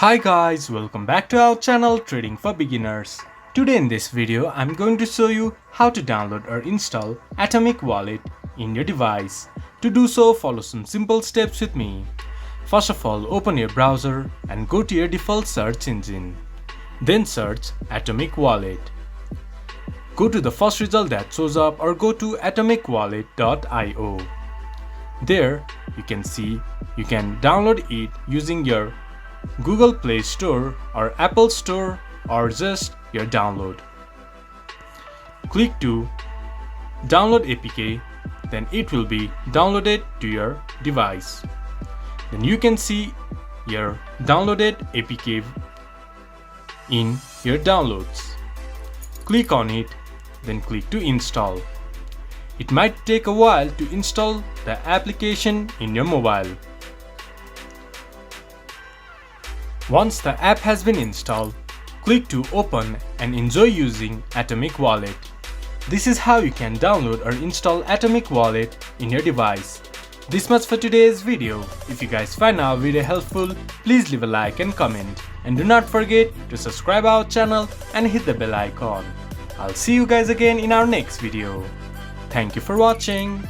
Hi guys, welcome back to our channel Trading for Beginners. Today in this video I'm going to show you how to download or install Atomic Wallet in your device. To do so, follow some simple steps with me. First of all, open your browser and go to your default search engine. Then search Atomic Wallet. Go to the first result that shows up or go to atomicwallet.io. There you can see you can download it using your Google Play Store or Apple Store or just your download. Click to download APK, then it will be downloaded to your device. Then you can see your downloaded APK in your downloads. Click on it, then click to install. It might take a while to install the application in your mobile. Once the app has been installed, click to open and enjoy using Atomic Wallet. This is how you can download or install Atomic Wallet in your device. This much for today's video. If you guys find our video helpful, please leave a like and comment. And do not forget to subscribe our channel and hit the bell icon. I'll see you guys again in our next video. Thank you for watching.